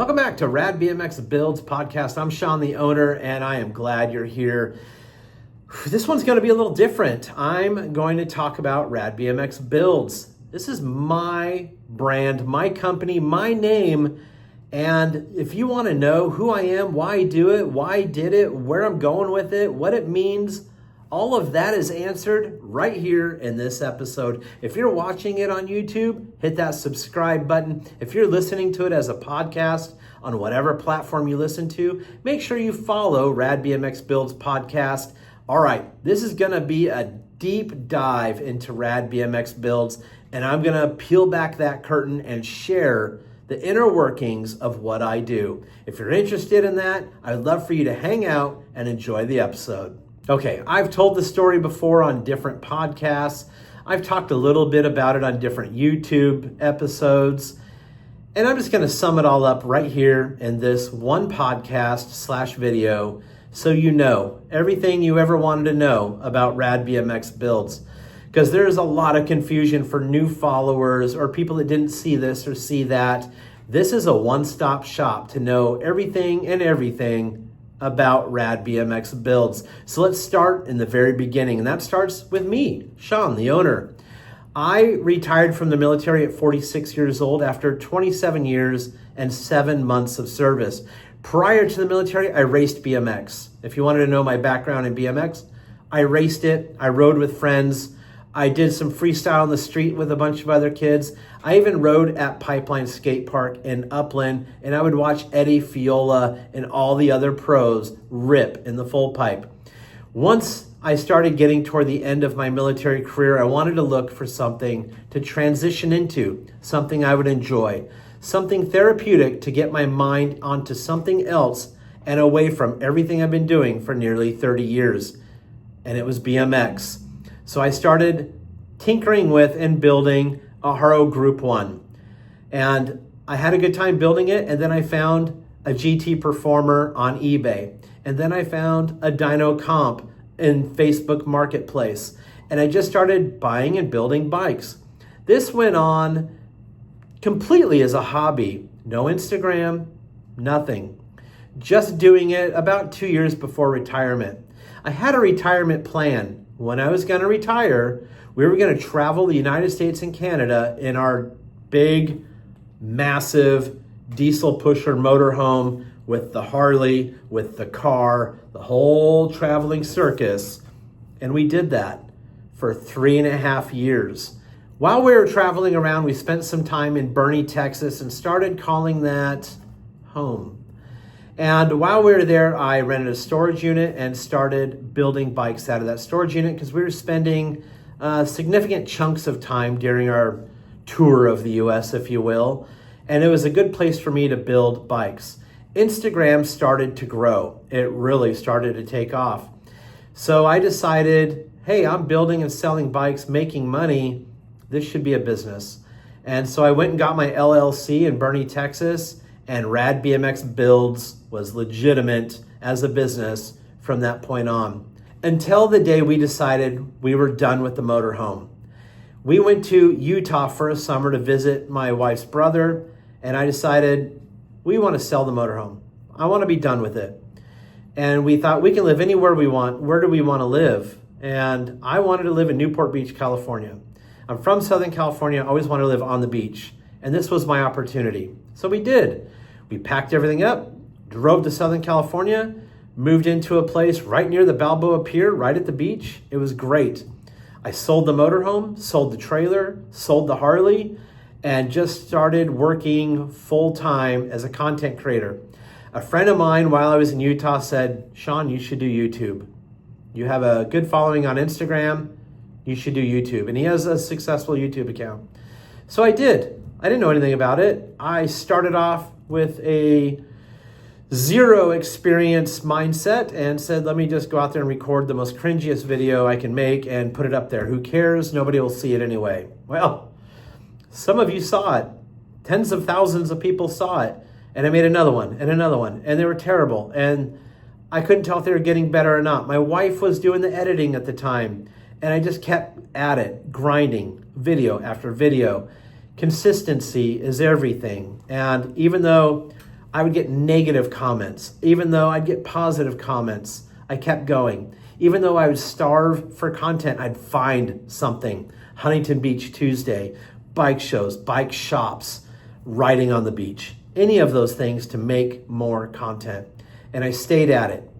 Welcome back to RAD BMX Builds podcast. I'm Sean, the owner, and I am glad you're here. This one's going to be a little different. I'm going to talk about RAD BMX Builds. This is my brand, my company, my name. And if you want to know who I am, why I do it, why I did it, where I'm going with it, what it means, all of that is answered right here in this episode. If you're watching it on YouTube, hit that subscribe button. If you're listening to it as a podcast on whatever platform you listen to, make sure you follow RAD BMX Builds podcast. All right, this is gonna be a deep dive into RAD BMX Builds, and I'm gonna peel back that curtain and share the inner workings of what I do. If you're interested in that, I'd love for you to hang out and enjoy the episode. Okay, I've told the story before on different podcasts. I've talked a little bit about it on different YouTube episodes. And I'm just going to sum it all up right here in this one podcast / video so you know everything you ever wanted to know about RAD BMX Builds. Because there's a lot of confusion for new followers or people that didn't see this or see that. This is a one-stop shop to know everything and everything about RAD BMX Builds. So let's start in the very beginning, and that starts with me, Sean, the owner. I retired from the military at 46 years old after 27 years and 7 months of service. Prior to the military, I raced BMX. If you wanted to know my background in BMX, I raced it, I rode with friends, I did some freestyle on the street with a bunch of other kids. I even rode at Pipeline Skate Park in Upland, and I would watch Eddie Fiola and all the other pros rip in the full pipe. Once I started getting toward the end of my military career, I wanted to look for something to transition into, something I would enjoy, something therapeutic to get my mind onto something else and away from everything I've been doing for nearly 30 years. And it was BMX. So I started tinkering with and building a Haro Group 1. And I had a good time building it, and then I found a GT Performer on eBay. And then I found a Dyno Comp in Facebook Marketplace. And I just started buying and building bikes. This went on completely as a hobby. No Instagram, nothing. Just doing it about 2 years before retirement. I had a retirement plan. When I was going to retire, we were going to travel the United States and Canada in our big, massive diesel pusher motorhome with the Harley, with the car, the whole traveling circus. And we did that for 3.5 years. While we were traveling around, we spent some time in Boerne, Texas, and started calling that home. And while we were there, I rented a storage unit and started building bikes out of that storage unit because we were spending significant chunks of time during our tour of the US, if you will. And it was a good place for me to build bikes. Instagram started to grow. It really started to take off. So I decided, hey, I'm building and selling bikes, making money. This should be a business. And so I went and got my LLC in Boerne, Texas, and RAD BMX Builds was legitimate as a business from that point on. Until the day we decided we were done with the motorhome. We went to Utah for a summer to visit my wife's brother, and I decided we want to sell the motorhome. I want to be done with it. And we thought we can live anywhere we want. Where do we want to live? And I wanted to live in Newport Beach, California. I'm from Southern California. I always wanted to live on the beach. And this was my opportunity. So we did. We packed everything up, drove to Southern California, moved into a place right near the Balboa Pier, right at the beach. It was great. I sold the motorhome, sold the trailer, sold the Harley, and just started working full-time as a content creator. A friend of mine, while I was in Utah, said, Sean, you should do YouTube. You have a good following on Instagram. You should do YouTube. And he has a successful YouTube account. So I did. I didn't know anything about it. I started off with a zero experience mindset and said, let me just go out there and record the most cringiest video I can make and put it up there. Who cares? Nobody will see it anyway. Well, some of you saw it. Tens of thousands of people saw it. And I made another one and another one. And they were terrible. And I couldn't tell if they were getting better or not. My wife was doing the editing at the time. And I just kept at it, grinding video after video. Consistency is everything. And even though I would get negative comments. Even though I'd get positive comments, I kept going. Even though I would starve for content, I'd find something. Huntington Beach Tuesday, bike shows, bike shops, riding on the beach, any of those things to make more content. And I stayed at it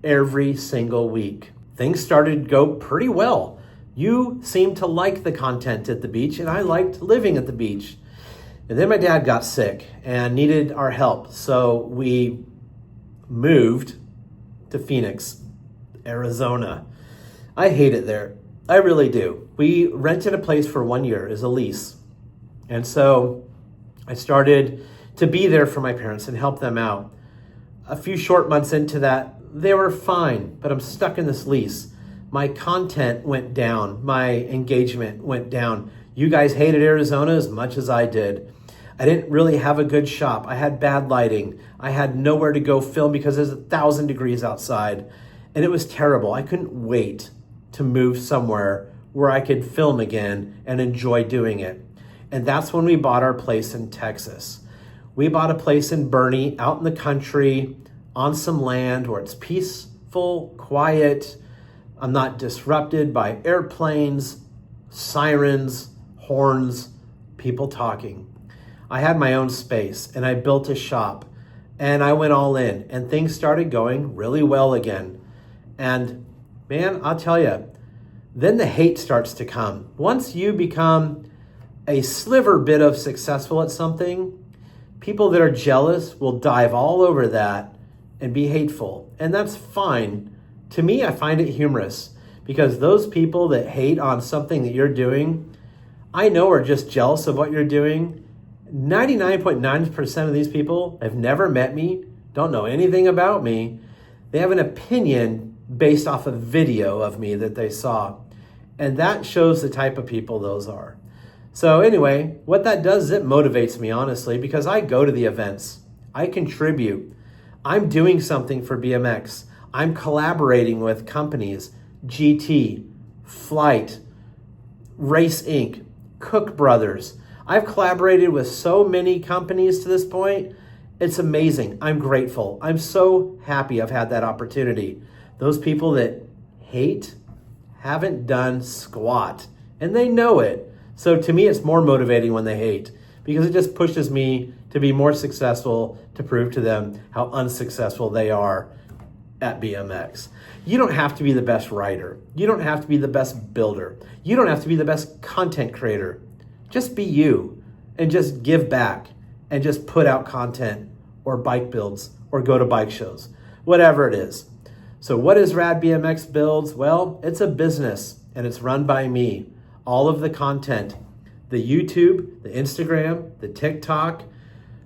every single week. Things started to go pretty well. You seemed to like the content at the beach, and I liked living at the beach. And then my dad got sick and needed our help. So we moved to Phoenix, Arizona. I hate it there. I really do. We rented a place for 1 year as a lease. And so I started to be there for my parents and help them out. A few short months into that, they were fine, but I'm stuck in this lease. My content went down. My engagement went down. You guys hated Arizona as much as I did. I didn't really have a good shop. I had bad lighting. I had nowhere to go film because there's 1,000 degrees outside. And it was terrible. I couldn't wait to move somewhere where I could film again and enjoy doing it. And that's when we bought our place in Texas. We bought a place in Boerne, out in the country, on some land where it's peaceful, quiet. I'm not disrupted by airplanes, sirens, horns, people talking. I had my own space and I built a shop and I went all in and things started going really well again. And man, I'll tell you, then the hate starts to come. Once you become a sliver bit of successful at something, people that are jealous will dive all over that and be hateful. And that's fine. To me, I find it humorous because those people that hate on something that you're doing, I know are just jealous of what you're doing. 99.9% of these people have never met me, don't know anything about me. They have an opinion based off a video of me that they saw. And that shows the type of people those are. So anyway, what that does is it motivates me, honestly, because I go to the events. I contribute. I'm doing something for BMX. I'm collaborating with companies, GT, Flite, Race Inc., Cook Brothers. I've collaborated with so many companies to this point. It's amazing. I'm grateful. I'm so happy I've had that opportunity. Those people that hate haven't done squat, and they know it. So to me, it's more motivating when they hate because it just pushes me to be more successful, to prove to them how unsuccessful they are at BMX. You don't have to be the best rider. You don't have to be the best builder. You don't have to be the best content creator. Just be you and just give back and just put out content or bike builds or go to bike shows, whatever it is. So what is RAD BMX Builds? Well, it's a business and it's run by me. All of the content, the YouTube, the Instagram, the TikTok,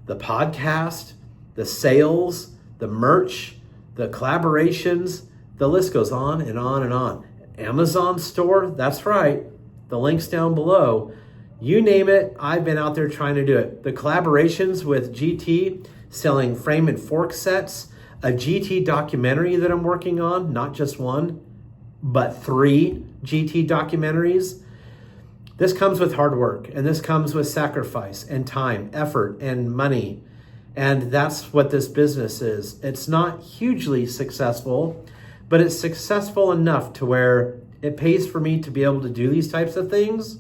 the podcast, the sales, the merch, the collaborations, the list goes on and on and on. Amazon store, that's right. The link's down below. You name it, I've been out there trying to do it. The collaborations with GT, selling frame and fork sets, a GT documentary that I'm working on, not just one, but 3 GT documentaries. This comes with hard work, and this comes with sacrifice and time, effort, and money. And that's what this business is. It's not hugely successful, but it's successful enough to where it pays for me to be able to do these types of things.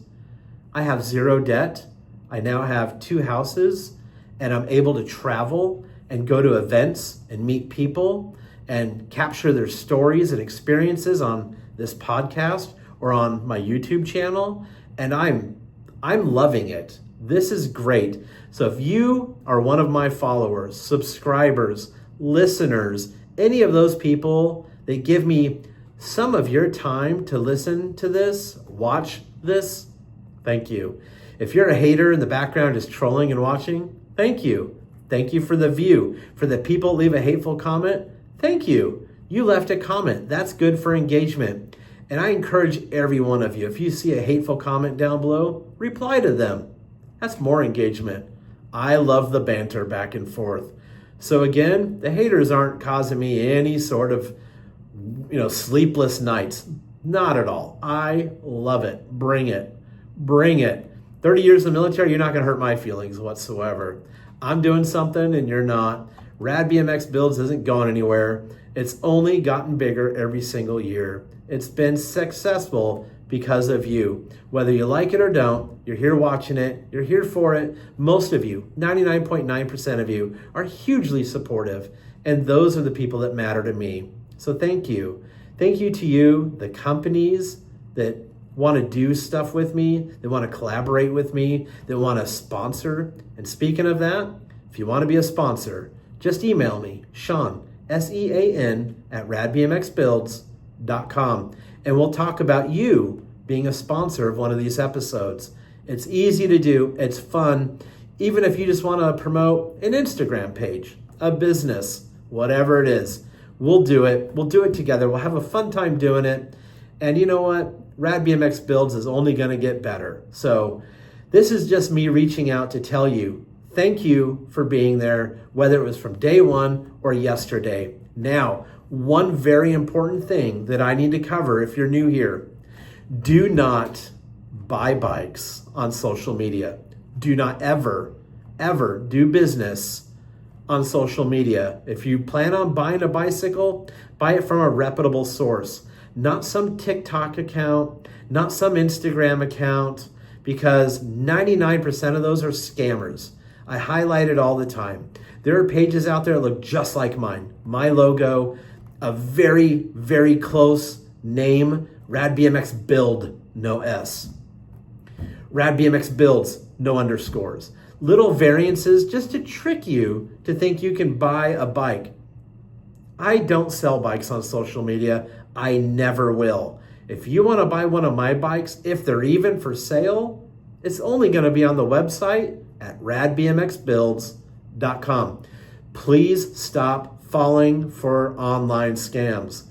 I have 0 debt. I now have 2 houses, and I'm able to travel and go to events and meet people and capture their stories and experiences on this podcast or on my YouTube channel. And I'm loving it. This is great. So if you are one of my followers, subscribers, listeners, any of those people that give me some of your time to listen to this, watch this, thank you. If you're a hater in the background just trolling and watching, thank you. Thank you for the view. For the people that leave a hateful comment, thank you. You left a comment. That's good for engagement. And I encourage every one of you, if you see a hateful comment down below, reply to them. That's more engagement. I love the banter back and forth. So again, the haters aren't causing me any sort of, sleepless nights. Not at all. I love it. Bring it. Bring it. 30 years in the military, you're not going to hurt my feelings whatsoever. I'm doing something and you're not. Rad BMX Builds isn't going anywhere. It's only gotten bigger every single year. It's been successful because of you. Whether you like it or don't, you're here watching it, you're here for it. Most of you, 99.9% of you, are hugely supportive, and those are the people that matter to me. So thank you. Thank you to you, the companies that want to do stuff with me, that want to collaborate with me, that want to sponsor. And speaking of that, if you want to be a sponsor, just email me, Sean, SEAN, at RADBMXBuilds.com. And we'll talk about you being a sponsor of one of these episodes. It's easy to do, it's fun. Even if you just want to promote an Instagram page, a business, whatever it is, we'll do it. We'll do it together. We'll have a fun time doing it. And you know what? Rad BMX Builds is only going to get better. So this is just me reaching out to tell you, thank you for being there, whether it was from day one or yesterday. Now, one very important thing that I need to cover if you're new here, do not buy bikes on social media. Do not ever do business on social media. If you plan on buying a bicycle, buy it from a reputable source, not some TikTok account, not some Instagram account, because 99% of those are scammers. I highlight it all the time. There are pages out there that look just like mine. My logo, a very, very close name, Rad BMX Build, no S. Rad BMX Builds, no underscores. Little variances just to trick you to think you can buy a bike. I don't sell bikes on social media. I never will. If you want to buy one of my bikes, if they're even for sale, it's only going to be on the website at radbmxbuilds.com. Please stop falling for online scams.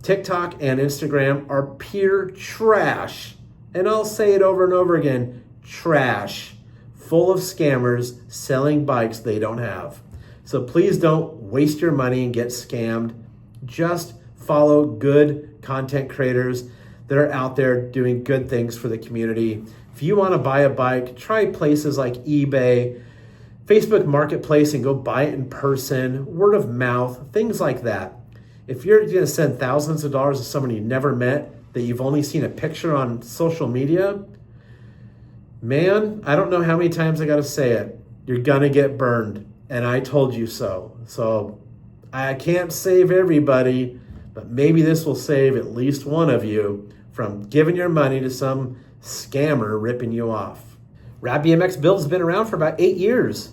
TikTok and Instagram are pure trash. And I'll say it over and over again, trash. Full of scammers selling bikes they don't have. So please don't waste your money and get scammed. Just follow good content creators that are out there doing good things for the community. If you want to buy a bike, try places like eBay, Facebook Marketplace, and go buy it in person, word of mouth, things like that. If you're going to send thousands of dollars to someone you've never met, that you've only seen a picture on social media, man, I don't know how many times I got to say it. You're going to get burned, and I told you so. So I can't save everybody, but maybe this will save at least one of you from giving your money to some scammer ripping you off. Rad BMX Builds has been around for about 8 years.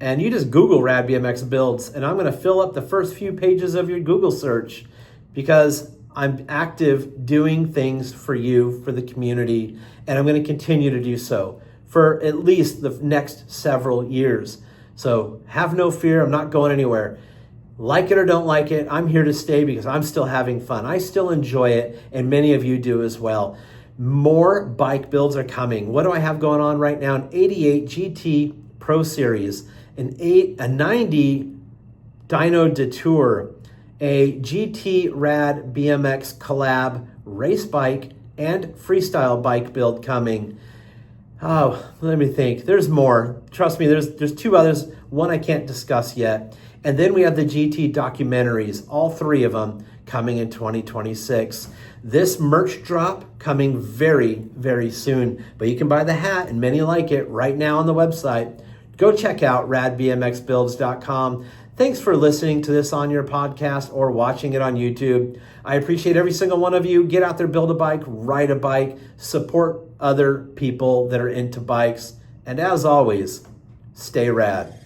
And you just Google Rad BMX Builds, and I'm going to fill up the first few pages of your Google search because I'm active doing things for you, for the community, and I'm going to continue to do so for at least the next several years. So have no fear. I'm not going anywhere. Like it or don't like it, I'm here to stay because I'm still having fun. I still enjoy it, and many of you do as well. More bike builds are coming. What do I have going on right now? An 88 GT Pro Series, a 90 Dyno Detour, a GT Rad BMX Collab race bike, and freestyle bike build coming. Oh, let me think. There's more. Trust me, there's two others. One I can't discuss yet. And then we have the GT documentaries, all three of them coming in 2026. This merch drop coming very, very soon. But you can buy the hat, and many like it, right now on the website. Go check out radbmxbuilds.com. Thanks for listening to this on your podcast or watching it on YouTube. I appreciate every single one of you. Get out there, build a bike, ride a bike, support other people that are into bikes. And as always, stay rad.